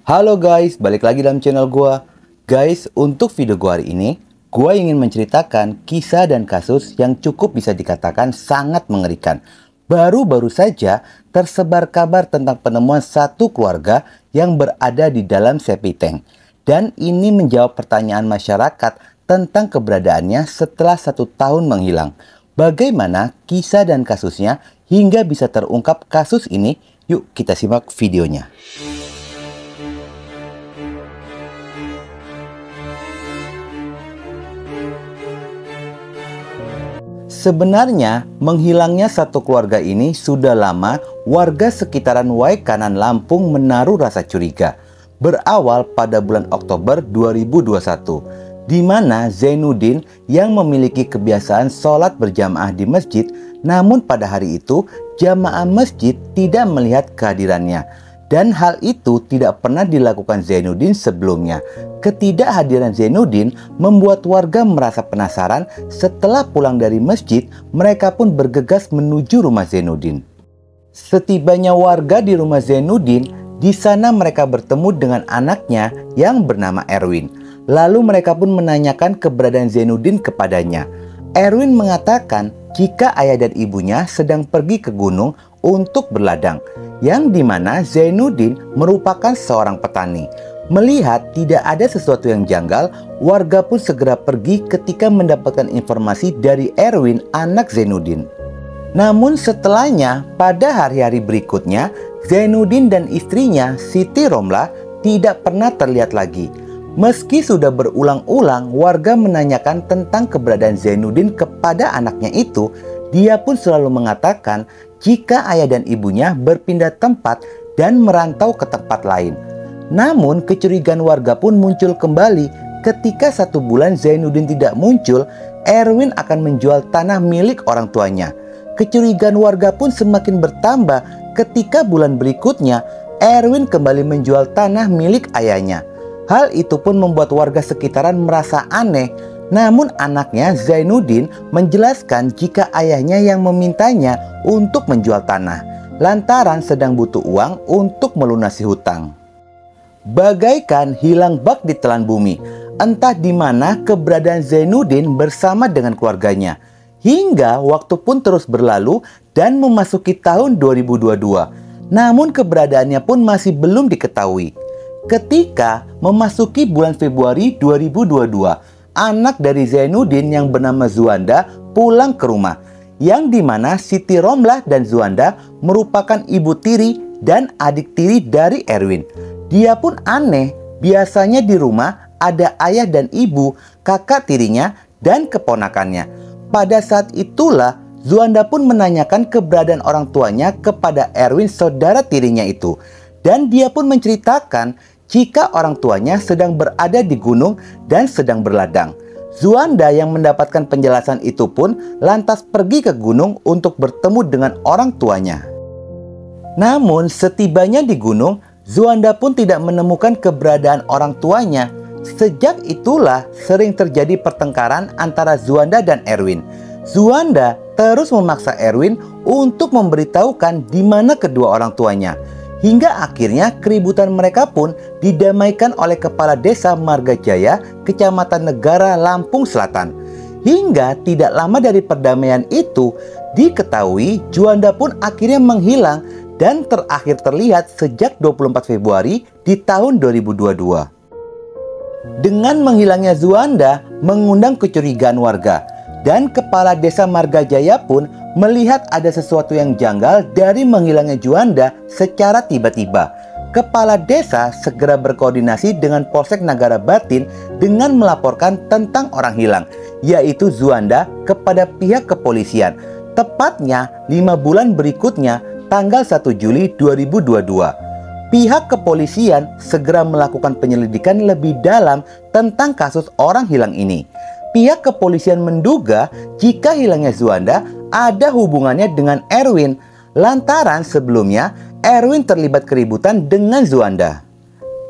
Halo guys, balik lagi dalam channel gua. Guys, untuk video gua hari ini, gua ingin menceritakan kisah dan kasus yang cukup bisa dikatakan sangat mengerikan. Baru-baru saja tersebar kabar tentang penemuan satu keluarga yang berada di dalam septic tank. Dan ini menjawab pertanyaan masyarakat tentang keberadaannya setelah 1 tahun menghilang. Bagaimana kisah dan kasusnya hingga bisa terungkap kasus ini? Yuk kita simak videonya. Sebenarnya, menghilangnya satu keluarga ini sudah lama warga sekitaran Waikanan, Lampung menaruh rasa curiga. Berawal pada bulan Oktober 2021, di mana Zainuddin yang memiliki kebiasaan sholat berjamaah di masjid, namun pada hari itu jamaah masjid tidak melihat kehadirannya. Dan hal itu tidak pernah dilakukan Zainuddin sebelumnya. Ketidakhadiran Zainuddin membuat warga merasa penasaran. Setelah pulang dari masjid, mereka pun bergegas menuju rumah Zainuddin. Setibanya warga di rumah Zainuddin, di sana mereka bertemu dengan anaknya yang bernama Erwin. Lalu mereka pun menanyakan keberadaan Zainuddin kepadanya. Erwin mengatakan jika ayah dan ibunya sedang pergi ke gunung untuk berladang, yang dimana Zainuddin merupakan seorang petani. Melihat tidak ada sesuatu yang janggal, warga pun segera pergi ketika mendapatkan informasi dari Erwin, anak Zainuddin. Namun setelahnya, pada hari-hari berikutnya, Zainuddin dan istrinya Siti Romlah tidak pernah terlihat lagi. Meski sudah berulang-ulang warga menanyakan tentang keberadaan Zainuddin kepada anaknya itu, dia pun selalu mengatakan jika ayah dan ibunya berpindah tempat dan merantau ke tempat lain. Namun kecurigaan warga pun muncul kembali ketika 1 bulan Zainuddin tidak muncul. Erwin akan menjual tanah milik orang tuanya. Kecurigaan warga pun semakin bertambah ketika bulan berikutnya Erwin kembali menjual tanah milik ayahnya. Hal itu pun membuat warga sekitaran merasa aneh. Namun anaknya Zainuddin menjelaskan jika ayahnya yang memintanya untuk menjual tanah lantaran sedang butuh uang untuk melunasi hutang. Bagaikan hilang bak di telan bumi, entah di mana keberadaan Zainuddin bersama dengan keluarganya. Hingga waktu pun terus berlalu dan memasuki tahun 2022. Namun keberadaannya pun masih belum diketahui. Ketika memasuki bulan Februari 2022, anak dari Zainuddin yang bernama Zuanda pulang ke rumah, yang dimana Siti Romlah dan Zuanda merupakan ibu tiri dan adik tiri dari Erwin. Dia pun aneh, biasanya di rumah ada ayah dan ibu, kakak tirinya, dan keponakannya. Pada saat itulah Zuanda pun menanyakan keberadaan orang tuanya kepada Erwin, saudara tirinya itu. Dan dia pun menceritakan jika orang tuanya sedang berada di gunung dan sedang berladang. Zuanda yang mendapatkan penjelasan itu pun lantas pergi ke gunung untuk bertemu dengan orang tuanya. Namun setibanya di gunung, Zuanda pun tidak menemukan keberadaan orang tuanya. Sejak itulah sering terjadi pertengkaran antara Zuanda dan Erwin. Zuanda terus memaksa Erwin untuk memberitahukan di mana kedua orang tuanya. Hingga akhirnya keributan mereka pun didamaikan oleh Kepala Desa Margajaya, Kecamatan Negara, Lampung Selatan. Hingga tidak lama dari perdamaian itu, diketahui Zuanda pun akhirnya menghilang dan terakhir terlihat sejak 24 Februari di tahun 2022. Dengan menghilangnya Zuanda mengundang kecurigaan warga. Dan Kepala Desa Margajaya pun melihat ada sesuatu yang janggal dari menghilangnya Zuanda secara tiba-tiba. Kepala desa segera berkoordinasi dengan Polsek Nagara Batin dengan melaporkan tentang orang hilang, yaitu Zuanda, kepada pihak kepolisian. Tepatnya 5 bulan berikutnya, tanggal 1 Juli 2022. Pihak kepolisian segera melakukan penyelidikan lebih dalam tentang kasus orang hilang ini. Pihak kepolisian menduga jika hilangnya Zuanda ada hubungannya dengan Erwin, lantaran sebelumnya Erwin terlibat keributan dengan Zuanda.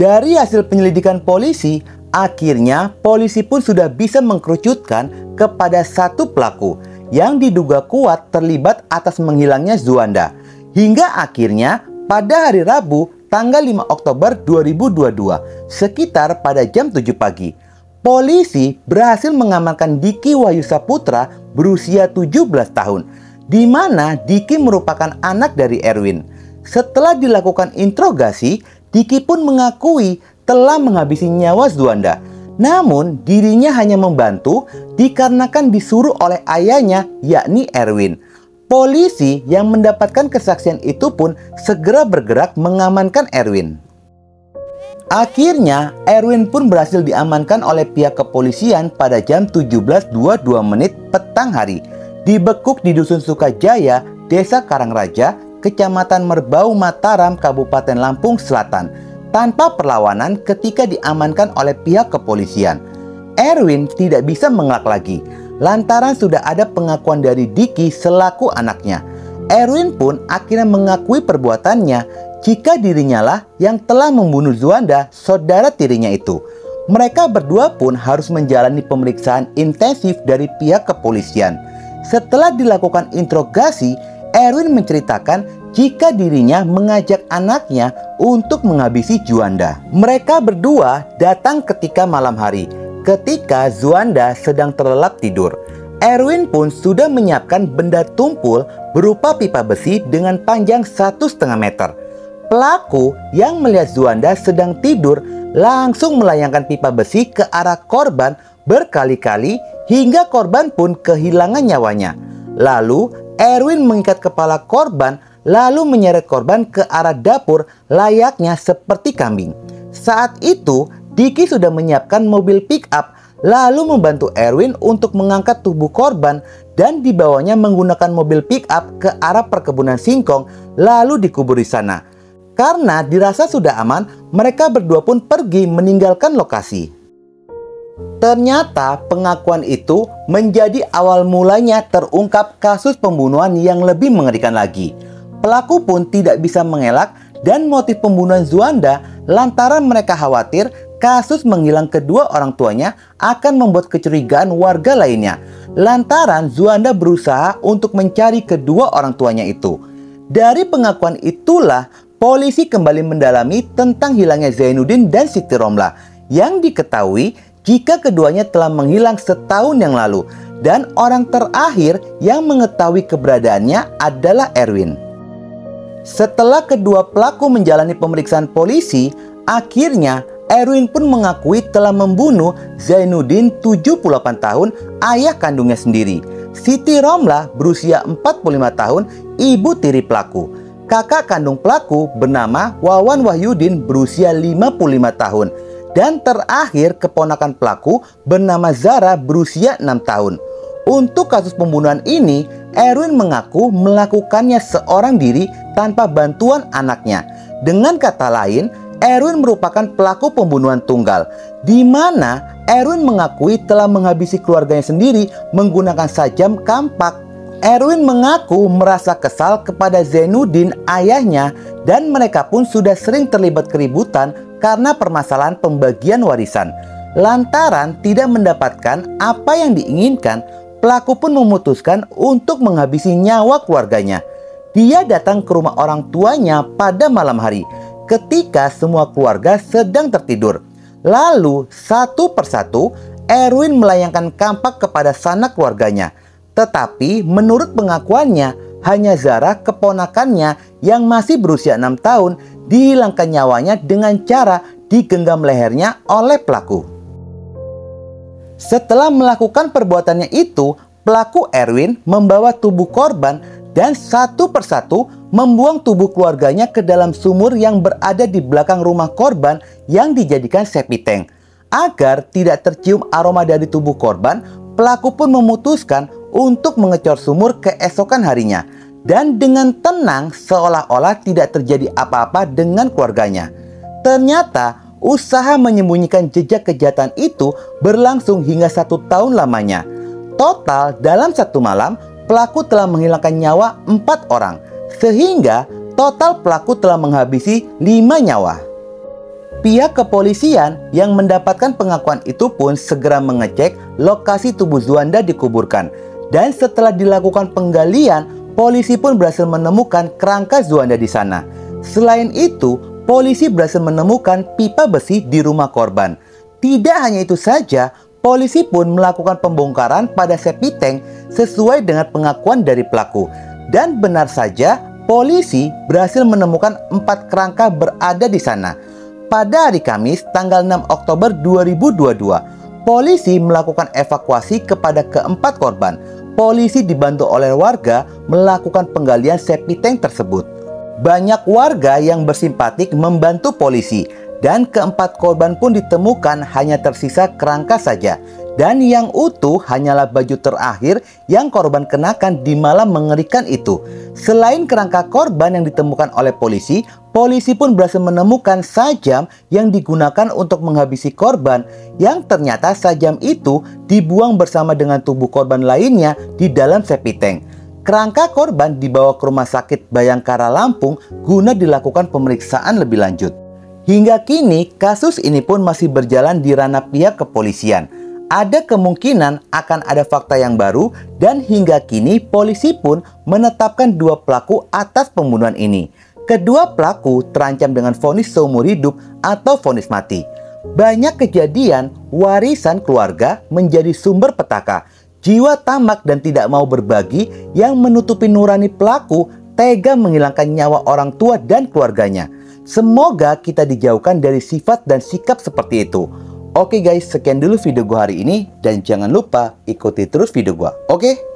Dari hasil penyelidikan polisi, akhirnya polisi pun sudah bisa mengkerucutkan kepada satu pelaku yang diduga kuat terlibat atas menghilangnya Zuanda. Hingga akhirnya pada hari Rabu tanggal 5 Oktober 2022, sekitar pada jam 7 pagi. Polisi berhasil mengamankan Diki Wahyu Saputra berusia 17 tahun, di mana Diki merupakan anak dari Erwin. Setelah dilakukan interogasi, Diki pun mengakui telah menghabisi nyawa Zuanda. Namun dirinya hanya membantu dikarenakan disuruh oleh ayahnya, yakni Erwin. Polisi yang mendapatkan kesaksian itu pun segera bergerak mengamankan Erwin. Akhirnya Erwin pun berhasil diamankan oleh pihak kepolisian pada jam 17.22 petang hari. Dibekuk di Dusun Sukajaya, Desa Karangraja, Kecamatan Merbau, Mataram, Kabupaten Lampung Selatan, tanpa perlawanan ketika diamankan oleh pihak kepolisian. Erwin tidak bisa mengelak lagi, lantaran sudah ada pengakuan dari Diki selaku anaknya. Erwin pun akhirnya mengakui perbuatannya jika dirinya lah yang telah membunuh Zuanda, saudara tirinya itu. Mereka berdua pun harus menjalani pemeriksaan intensif dari pihak kepolisian. Setelah dilakukan interogasi, Erwin menceritakan jika dirinya mengajak anaknya untuk menghabisi Zuanda. Mereka berdua datang ketika malam hari, ketika Zuanda sedang terlelap tidur. Erwin pun sudah menyiapkan benda tumpul berupa pipa besi dengan panjang 1,5 meter. Pelaku yang melihat Zuanda sedang tidur langsung melayangkan pipa besi ke arah korban berkali-kali hingga korban pun kehilangan nyawanya. Lalu Erwin mengikat kepala korban lalu menyeret korban ke arah dapur layaknya seperti kambing. Saat itu Diki sudah menyiapkan mobil pick up lalu membantu Erwin untuk mengangkat tubuh korban dan dibawanya menggunakan mobil pick up ke arah perkebunan singkong lalu dikubur di sana. Karena dirasa sudah aman, mereka berdua pun pergi meninggalkan lokasi. Ternyata pengakuan itu menjadi awal mulanya terungkap kasus pembunuhan yang lebih mengerikan lagi. Pelaku pun tidak bisa mengelak dan motif pembunuhan Zuanda lantaran mereka khawatir kasus menghilang kedua orang tuanya akan membuat kecurigaan warga lainnya. Lantaran Zuanda berusaha untuk mencari kedua orang tuanya itu. Dari pengakuan itulah polisi kembali mendalami tentang hilangnya Zainuddin dan Siti Romlah yang diketahui jika keduanya telah menghilang setahun yang lalu dan orang terakhir yang mengetahui keberadaannya adalah Erwin. Setelah kedua pelaku menjalani pemeriksaan polisi, akhirnya Erwin pun mengakui telah membunuh Zainuddin 78 tahun, ayah kandungnya sendiri. Siti Romlah berusia 45 tahun, ibu tiri pelaku. Kakak kandung pelaku bernama Wawan Wahyudin berusia 55 tahun. Dan terakhir keponakan pelaku bernama Zara berusia 6 tahun. Untuk kasus pembunuhan ini, Erwin mengaku melakukannya seorang diri tanpa bantuan anaknya. Dengan kata lain, Erwin merupakan pelaku pembunuhan tunggal, di mana Erwin mengakui telah menghabisi keluarganya sendiri menggunakan sajam kampak. Erwin mengaku merasa kesal kepada Zainuddin, ayahnya, dan mereka pun sudah sering terlibat keributan karena permasalahan pembagian warisan. Lantaran tidak mendapatkan apa yang diinginkan, pelaku pun memutuskan untuk menghabisi nyawa keluarganya. Dia datang ke rumah orang tuanya pada malam hari ketika semua keluarga sedang tertidur. Lalu satu persatu Erwin melayangkan kampak kepada sanak keluarganya. Tetapi menurut pengakuannya, hanya Zara, keponakannya yang masih berusia 6 tahun, dihilangkan nyawanya dengan cara digenggam lehernya oleh pelaku. Setelah melakukan perbuatannya itu, pelaku Erwin membawa tubuh korban dan satu persatu membuang tubuh keluarganya ke dalam sumur yang berada di belakang rumah korban yang dijadikan septic tank. Agar tidak tercium aroma dari tubuh korban, pelaku pun memutuskan untuk mengecor sumur keesokan harinya. Dan dengan tenang seolah-olah tidak terjadi apa-apa dengan keluarganya. Ternyata usaha menyembunyikan jejak kejahatan itu berlangsung hingga 1 tahun lamanya. Total dalam 1 malam, pelaku telah menghilangkan nyawa 4 orang. Sehingga total pelaku telah menghabisi 5 nyawa. Pihak kepolisian yang mendapatkan pengakuan itu pun segera mengecek lokasi tubuh Zuanda dikuburkan. Dan setelah dilakukan penggalian, polisi pun berhasil menemukan kerangka Zuanda di sana. Selain itu, polisi berhasil menemukan pipa besi di rumah korban. Tidak hanya itu saja, polisi pun melakukan pembongkaran pada septic tank sesuai dengan pengakuan dari pelaku. Dan benar saja, polisi berhasil menemukan 4 kerangka berada di sana. Pada hari Kamis, tanggal 6 Oktober 2022, polisi melakukan evakuasi kepada keempat korban. Polisi dibantu oleh warga melakukan penggalian septic tank tersebut. Banyak warga yang bersimpatik membantu polisi, dan keempat korban pun ditemukan hanya tersisa kerangka saja. Dan yang utuh hanyalah baju terakhir yang korban kenakan di malam mengerikan itu. Selain kerangka korban yang ditemukan oleh polisi, polisi pun berhasil menemukan sajam yang digunakan untuk menghabisi korban, yang ternyata sajam itu dibuang bersama dengan tubuh korban lainnya di dalam septic tank. Kerangka korban dibawa ke Rumah Sakit Bayangkara Lampung guna dilakukan pemeriksaan lebih lanjut. Hingga kini, kasus ini pun masih berjalan di ranah pihak kepolisian. Ada kemungkinan akan ada fakta yang baru, dan hingga kini polisi pun menetapkan 2 pelaku atas pembunuhan ini. Kedua pelaku terancam dengan vonis seumur hidup atau vonis mati. Banyak kejadian warisan keluarga menjadi sumber petaka, jiwa tamak dan tidak mau berbagi yang menutupi nurani pelaku tega menghilangkan nyawa orang tua dan keluarganya. Semoga kita dijauhkan dari sifat dan sikap seperti itu. Oke guys, sekian dulu video gua hari ini, dan jangan lupa ikuti terus video gua. Oke?